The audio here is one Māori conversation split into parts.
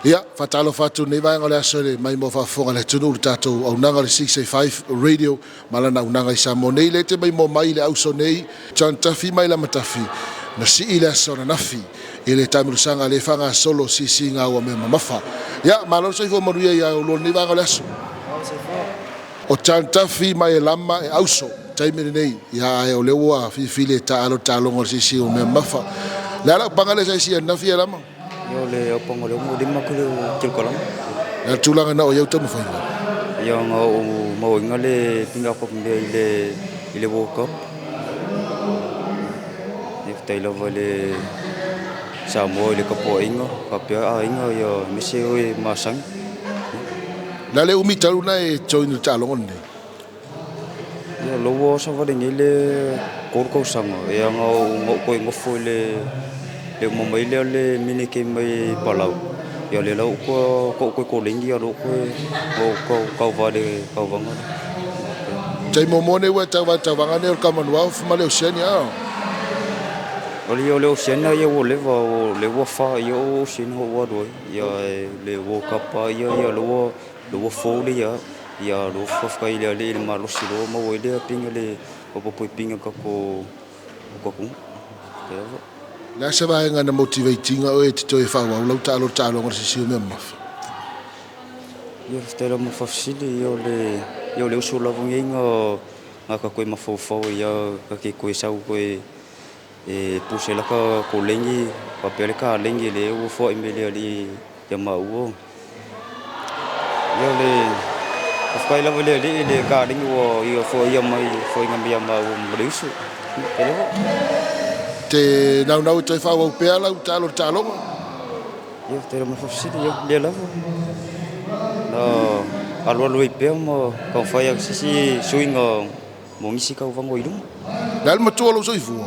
Ia, fatalo fatu nei vai ngale asole mai mo fa fonga le tunu le tato au nanga le 665 radio malana au nanga isa mo nei le te mai mo mai le au so nei chantafi mai la matafi na si ile asona nafi ile tamilu sanga le fanga solo si nga wa me mafa ia malo so fo mo ia lo nei vai ngale aso o chantafi mai lama e au so taimere nei ia e o le wa fi file ta alo talongo si o me mafa la la pangale si nafi lama yo le opongo le mo lima ko til kolam na tulanga na o yo tamu fa yo mo ngale pinga ko ile wo ko if tai lo vole sa mo le ko po ingo ka pia ingo yo misi o masang na le umi taluna e join ta longon ni yo lo wo sa vole ngile ko sango yo ngo ko ngo fo le mo mai le mini ke mai palau yo le lo ko lingi yo ko va de ko vanga tai mo mone wa ta vanga ne Commonwealth ma le Oceania yo le Oceania yo le wo fa yo Oceania wo do yo le wo kapa yo lo fo le yo lo fo fa ile le ma lo silo mo le pinga le po pinga ko la se va nga na motivating o e to e fa wa lo talo ngor si me mafa yo stelo mo fa sili yo le uso la vunga nga ka ko ma fo yo ka ke ko sa ko e puse la ko lengi pa pele ka lengi le u fo imele ali ya ma u yo le fa la vole le ka lengi wo yo fo ya mai fo ngam ya ma u mrisu ele te nau te fa wa pe ala talo yo te mo fa sili yo le la no alo pe mo ko fa ya si swingo mo misi ka va ngo idum dal mo to lo so ifu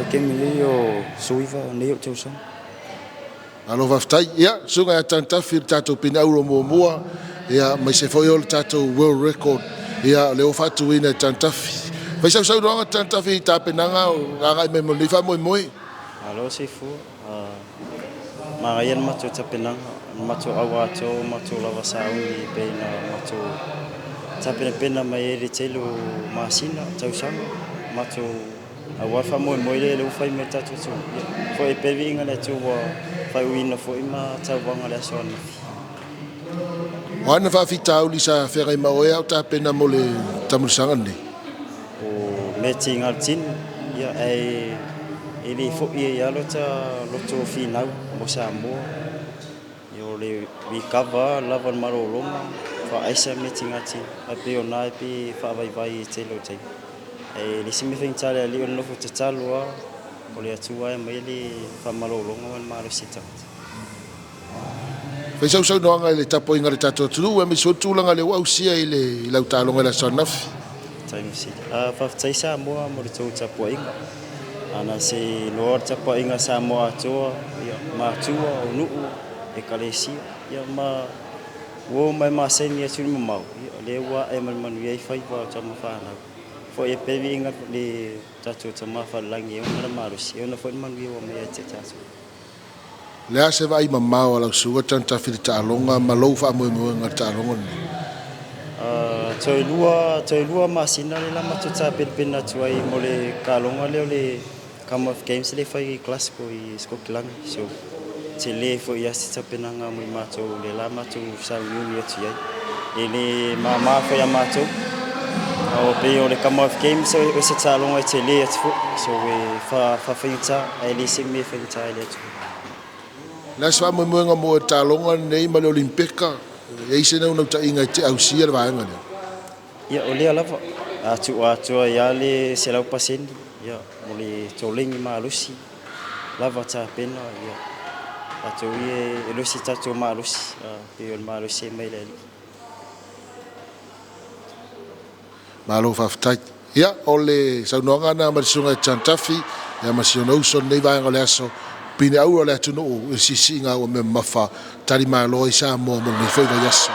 ke mi yo suiva ne yo tso alo va stai ya sunga ya tanta fir tato pina euro mo ya mai se fo yo tato world record ya le o fatu ina tanta vai sa no tanta fi ta penanga nga me mo lifa mo alo se fu ma yan ma tso penanga ma tso awa tso ma tso lava sa uni pe na ma tso ta pena mai le telo masina tso sang ma tso awa fa mo le fa me ta tso fo e pe vinga le tso wa fa win fo ma tsa wanga le son wana fa fi ta uli sa fere ma o ya ta pena mo le tamusanga ni meeting altin ya ele fo ya lo to final mo sa mo yo le vi cover lava marolo fa aisa meeting altin ape ona ape fa vai telo tai le simi fin tale ali no fo talo o le atua mai le fa marolo ngon maro sita fa so no nga le tapo inga le tato tu mi so tu langa le wa usia ile la utalonga la sonafi time si fa tsaisa mo to tsapo inga ana se lord tsapo inga sa mo ato ma tua nu e kalesi ya ma wo mai ma sen ya tu mo le wa e man ye fa wa tsama fa na fo e pe inga le tsato tsama fa langi ona ma ro si ona fo man ye wo me tsato le ase vai mamma wala su tanta filta longa ma lo fa mo ngata longa Toilua masina le lama tuta pena tuai mole kalonga le come of games le fai classico I Scotland so tele fo ya sita penanga mo mato le lama tu sa uni tu ya ele mama fo ya mato o pe o le come of games so se talonga tele fo so we fa finta ele se me finta ele tu la swa mo mo talonga nei ma le olimpika e se no ta inga te au sia va ngale ya ole ala atu ya le se la pasen ya mole tolengi malusi lava ta pena ya atu ye lusi tatu malusi pe malusi mele malo fa ftai ya ole sa no ngana ma sunga chantafi ya ma siono so nei va ngale aso pina au le atu no si singa o me mafa tari malo isa mo mo me foi da yaso